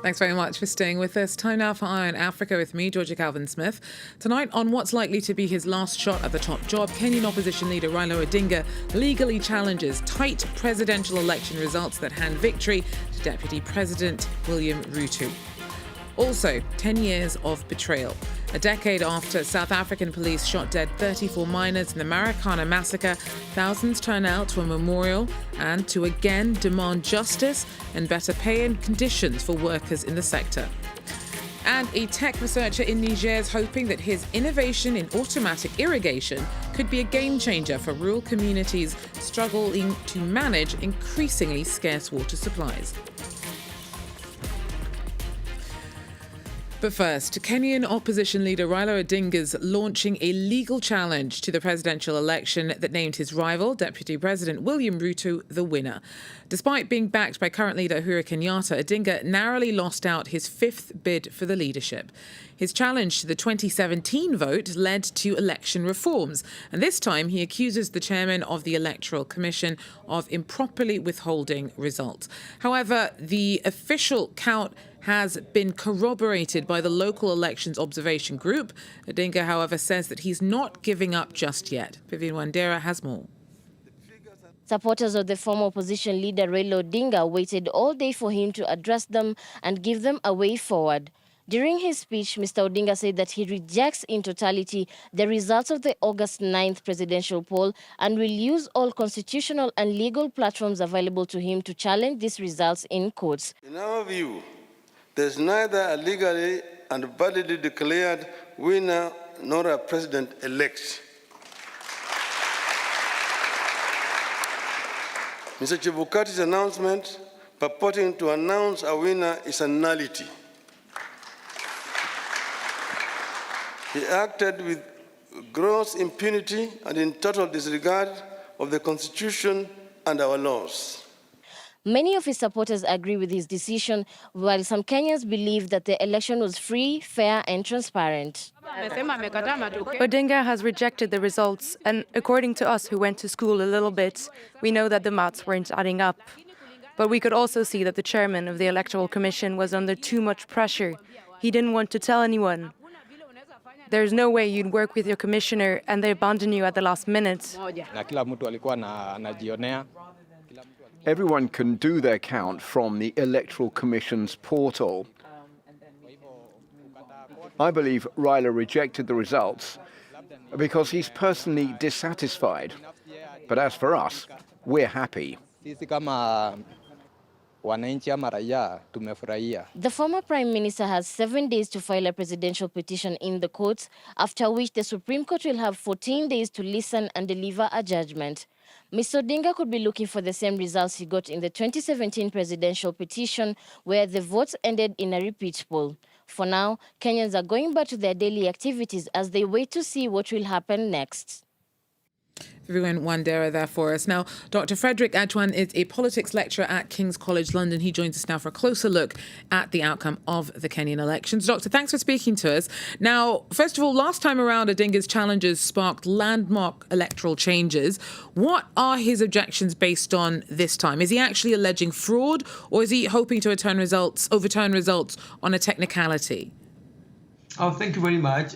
Thanks very much for staying with us. Time now for Eye on Africa with me, Georgia Calvin-Smith. Tonight, on what's likely to be his last shot at the top job, Kenyan opposition leader Raila Odinga legally challenges tight presidential election results that hand victory to Deputy President William Ruto. Also, 10 years of betrayal. A decade after South African police shot dead 34 miners in the Marikana massacre, thousands turn out to a memorial and to again demand justice and better pay and conditions for workers in the sector. And a tech researcher in Niger is hoping that his innovation in automatic irrigation could be a game changer for rural communities struggling to manage increasingly scarce water supplies. But first, Kenyan opposition leader Raila Odinga's launching a legal challenge to the presidential election that named his rival, Deputy President William Ruto, the winner. Despite being backed by current leader Uhuru Kenyatta, Odinga narrowly lost out his fifth bid for the leadership. His challenge to the 2017 vote led to election reforms, and this time he accuses the chairman of the Electoral Commission of improperly withholding results. However, the official count has been corroborated by the local elections observation group. Odinga, however, says that he's not giving up just yet. Vivian Wandera has more. Supporters of the former opposition leader Raila Odinga waited all day for him to address them and give them a way forward. During his speech, Mr. Odinga said that he rejects in totality the results of the August 9th presidential poll and will use all constitutional and legal platforms available to him to challenge these results in courts. In our view, there's neither a legally and validly declared winner nor a president-elect. Mr. Chebukati's announcement purporting to announce a winner is a nullity. He acted with gross impunity and in total disregard of the Constitution and our laws. Many of his supporters agree with his decision, while some Kenyans believe that the election was free, fair and transparent. Odinga has rejected the results, and according to us who went to school a little bit, we know that the maths weren't adding up. But we could also see that the chairman of the Electoral Commission was under too much pressure. He didn't want to tell anyone. There's no way you'd work with your commissioner and they abandon you at the last minute. Everyone can do their count from the Electoral Commission's portal. I believe Raila rejected the results because he's personally dissatisfied. But as for us, we're happy. The former Prime Minister has 7 days to file a presidential petition in the courts, after which the Supreme Court will have 14 days to listen and deliver a judgment. Mr. Odinga could be looking for the same results he got in the 2017 presidential petition, where the votes ended in a repeat poll. For now, Kenyans are going back to their daily activities as they wait to see what will happen next. Vivian Wandera there for us. Now, Dr. Frederick Adjwan is a politics lecturer at King's College London. He joins us now for a closer look at the outcome of the Kenyan elections. Doctor, thanks for speaking to us. Now, first of all, last time around, Odinga's challenges sparked landmark electoral changes. What are his objections based on this time? Is he actually alleging fraud, or is he hoping to overturn results on a technicality? Oh, thank you very much.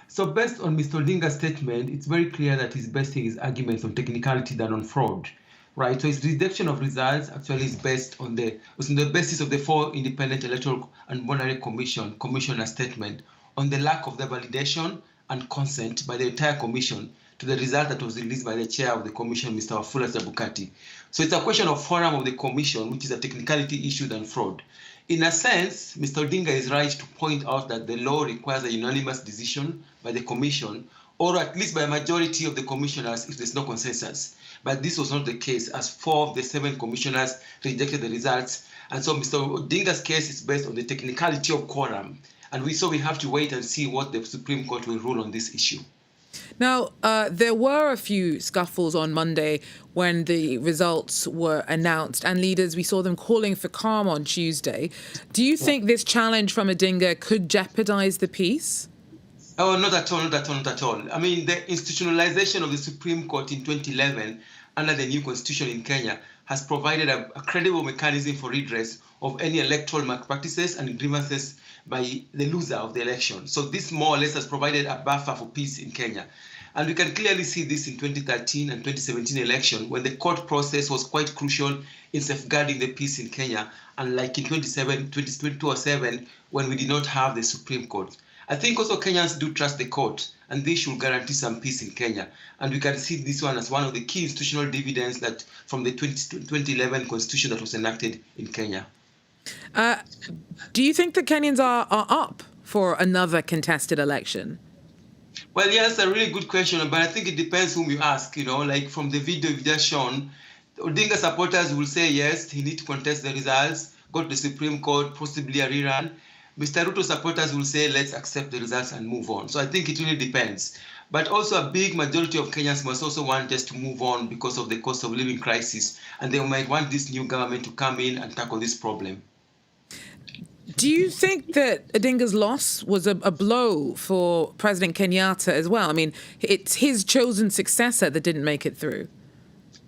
So based on Mr. Odinga's statement, it's very clear that he's basing his arguments on technicality than on fraud, right? So his rejection of results actually is based on the basis of the 4 independent electoral and monetary commissioner statement on the lack of the validation and consent by the entire commission to the result that was released by the chair of the commission, Mr. Wafula Chebukati. So it's a question of forum of the commission, which is a technicality issue than fraud. In a sense, Mr. Odinga is right to point out that the law requires a unanimous decision by the commission, or at least by a majority of the commissioners if there's no consensus. But this was not the case, as 4 of the 7 commissioners rejected the results. And so Mr. Odinga's case is based on the technicality of quorum. And we have to wait and see what the Supreme Court will rule on this issue. Now, there were a few scuffles on Monday when the results were announced, and leaders, we saw them calling for calm on Tuesday. Do you think this challenge from Odinga could jeopardize the peace? Oh, not at all, not at all, not at all. I mean, the institutionalization of the Supreme Court in 2011 under the new constitution in Kenya has provided a credible mechanism for redress of any electoral malpractices and grievances by the loser of the election. So this more or less has provided a buffer for peace in Kenya. And we can clearly see this in 2013 and 2017 election, when the court process was quite crucial in safeguarding the peace in Kenya, unlike in 2007, when we did not have the Supreme Court. I think also Kenyans do trust the court, and they should guarantee some peace in Kenya. And we can see this one as one of the key institutional dividends that from the 2011 constitution that was enacted in Kenya. Do you think that Kenyans are up for another contested election? Well, yes, a really good question, but I think it depends whom you ask. Like from the video you've just shown, Odinga supporters will say yes, he needs to contest the results, go to the Supreme Court, possibly a rerun. Mr. Ruto supporters will say, let's accept the results and move on. So I think it really depends. But also a big majority of Kenyans must also want us to move on because of the cost of living crisis, and they might want this new government to come in and tackle this problem. Do you think that Odinga's loss was a blow for President Kenyatta as well? I mean, it's his chosen successor that didn't make it through.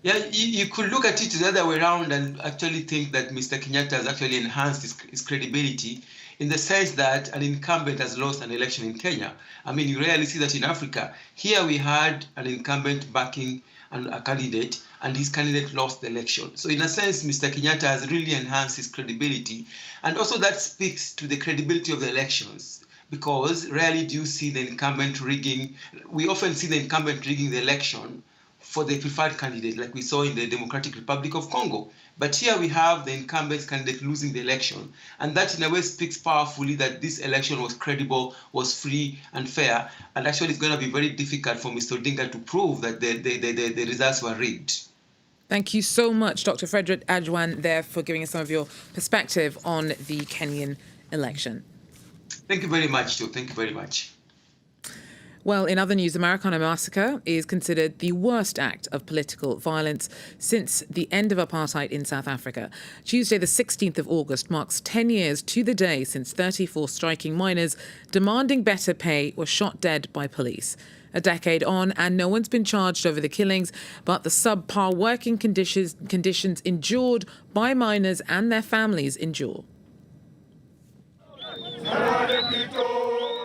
Yeah, you could look at it the other way around and actually think that Mr. Kenyatta has actually enhanced his credibility, in the sense that an incumbent has lost an election in Kenya. I mean, you rarely see that in Africa. Here we had an incumbent backing a candidate, and his candidate lost the election. So in a sense, Mr. Kenyatta has really enhanced his credibility. And also that speaks to the credibility of the elections, because rarely do you see the incumbent rigging. We often see the incumbent rigging the election for the preferred candidate, like we saw in the Democratic Republic of Congo. But here we have the incumbent candidate losing the election. And that in a way speaks powerfully that this election was credible, was free and fair. And actually it's going to be very difficult for Mr. Odinga to prove that the results were rigged. Thank you so much, Dr. Frederick Ajwan, there for giving us some of your perspective on the Kenyan election. Thank you very much, too. Thank you very much. Well, in other news, the Marikana massacre is considered the worst act of political violence since the end of apartheid in South Africa. Tuesday, the 16th of August, marks 10 years to the day since 34 striking miners demanding better pay were shot dead by police. A decade on, and no one's been charged over the killings, but the subpar working conditions endured by miners and their families endure.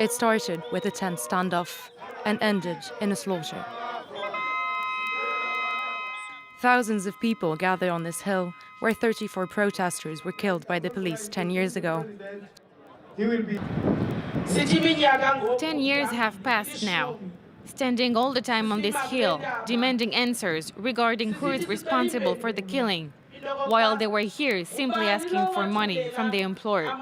It started with a tense standoff and ended in a slaughter. Thousands of people gathered on this hill where 34 protesters were killed by the police 10 years ago. 10 years have passed now. Standing all the time on this hill, demanding answers regarding who is responsible for the killing, while they were here simply asking for money from the employer.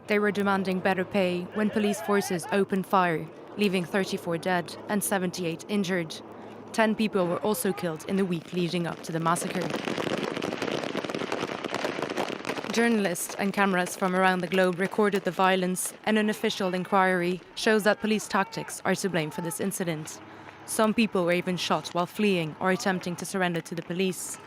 They were demanding better pay when police forces opened fire, leaving 34 dead and 78 injured. 10 people were also killed in the week leading up to the massacre. Journalists and cameras from around the globe recorded the violence, and an official inquiry shows that police tactics are to blame for this incident. Some people were even shot while fleeing or attempting to surrender to the police.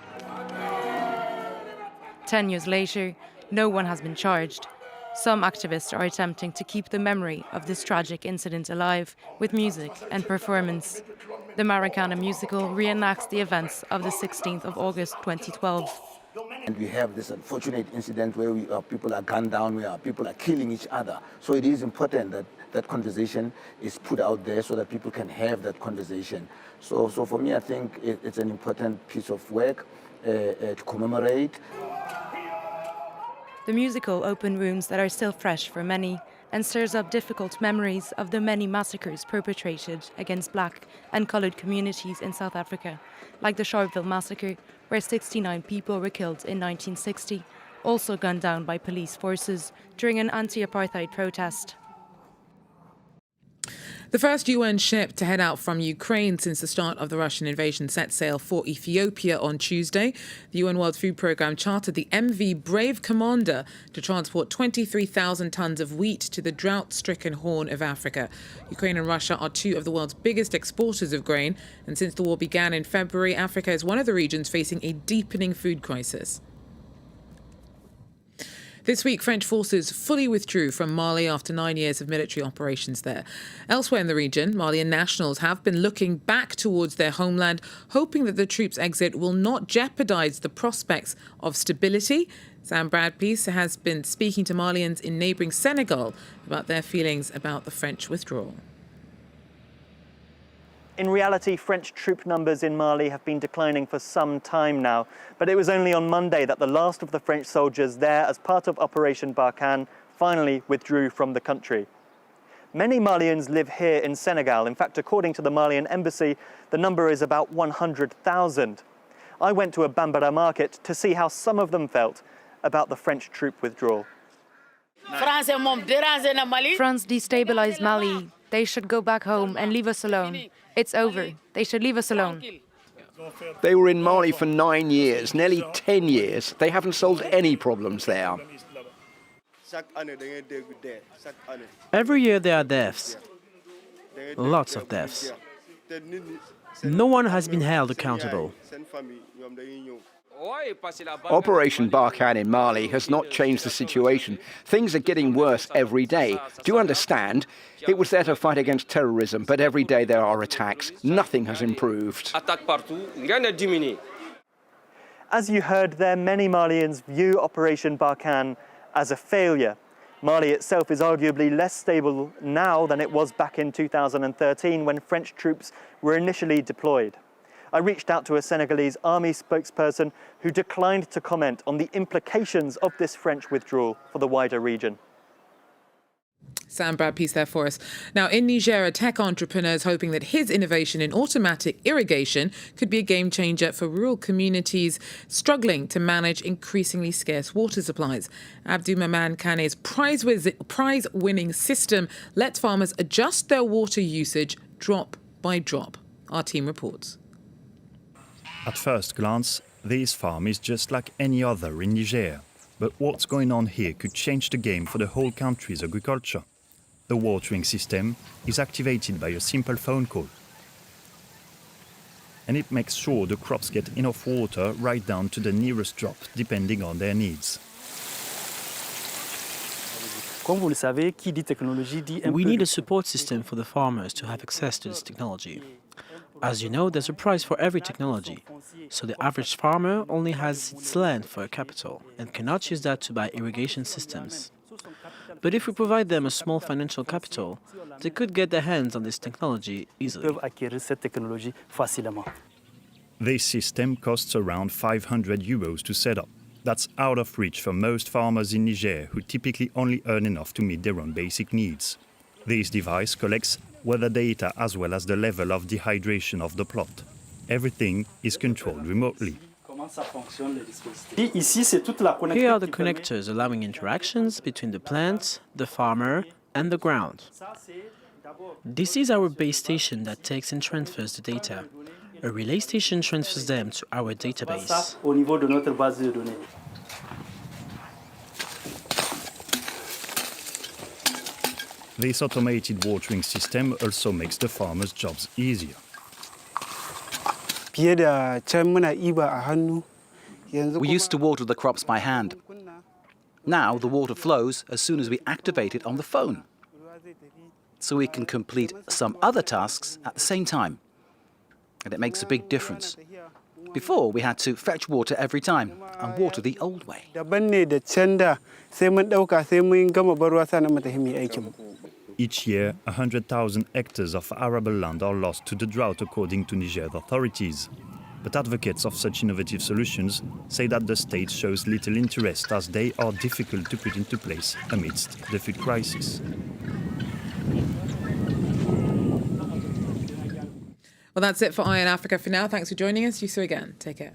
10 years later, no one has been charged. Some activists are attempting to keep the memory of this tragic incident alive with music and performance. The Marikana musical reenacts the events of the 16th of August 2012. And we have this unfortunate incident where people are gunned down, where people are killing each other. So it is important that that conversation is put out there so that people can have that conversation. So for me, I think it's an important piece of work to commemorate. The musical opened wounds that are still fresh for many and stirs up difficult memories of the many massacres perpetrated against black and coloured communities in South Africa, like the Sharpeville massacre, where 69 people were killed in 1960, also gunned down by police forces during an anti-apartheid protest. The first UN ship to head out from Ukraine since the start of the Russian invasion set sail for Ethiopia on Tuesday. The UN World Food Programme chartered the MV Brave Commander to transport 23,000 tons of wheat to the drought-stricken Horn of Africa. Ukraine and Russia are two of the world's biggest exporters of grain, and since the war began in February, Africa is one of the regions facing a deepening food crisis. This week, French forces fully withdrew from Mali after 9 years of military operations there. Elsewhere in the region, Malian nationals have been looking back towards their homeland, hoping that the troops' exit will not jeopardise the prospects of stability. Sam Bradpeace has been speaking to Malians in neighbouring Senegal about their feelings about the French withdrawal. In reality, French troop numbers in Mali have been declining for some time now, but it was only on Monday that the last of the French soldiers there as part of Operation Barkhane finally withdrew from the country. Many Malians live here in Senegal. In fact, according to the Malian embassy, the number is about 100,000. I went to a Bambara market to see how some of them felt about the French troop withdrawal. France destabilized Mali. They should go back home and leave us alone. It's over. They should leave us alone. They were in Mali for 9 years, nearly 10 years. They haven't solved any problems there. Every year there are deaths. Lots of deaths. No one has been held accountable. Operation Barkhane in Mali has not changed the situation. Things are getting worse every day. Do you understand? It was there to fight against terrorism, but every day there are attacks. Nothing has improved. As you heard there, many Malians view Operation Barkhane as a failure. Mali itself is arguably less stable now than it was back in 2013 when French troops were initially deployed. I reached out to a Senegalese army spokesperson who declined to comment on the implications of this French withdrawal for the wider region. Sam Bradpeace there for us. Now, in Niger, a tech entrepreneur is hoping that his innovation in automatic irrigation could be a game changer for rural communities struggling to manage increasingly scarce water supplies. Abdou Maman Kane's prize-winning system lets farmers adjust their water usage drop by drop. Our team reports. At first glance, this farm is just like any other in Niger. But what's going on here could change the game for the whole country's agriculture. The watering system is activated by a simple phone call. And it makes sure the crops get enough water right down to the nearest drop, depending on their needs. We need a support system for the farmers to have access to this technology. As you know, there's a price for every technology, so the average farmer only has its land for a capital and cannot use that to buy irrigation systems. But if we provide them a small financial capital, they could get their hands on this technology easily. This system costs around €500 to set up. That's out of reach for most farmers in Niger, who typically only earn enough to meet their own basic needs. This device collects weather data as well as the level of dehydration of the plot. Everything is controlled remotely. Here are the connectors allowing interactions between the plant, the farmer, and the ground. This is our base station that takes and transfers the data. A relay station transfers them to our database. This automated watering system also makes the farmers' jobs easier. We used to water the crops by hand. Now the water flows as soon as we activate it on the phone. So we can complete some other tasks at the same time. And it makes a big difference. Before, we had to fetch water every time and water the old way. Each year, 100,000 hectares of arable land are lost to the drought, according to Niger authorities. But advocates of such innovative solutions say that the state shows little interest as they are difficult to put into place amidst the food crisis. Well, that's it for Eye on Africa for now. Thanks for joining us. You see you again. Take care.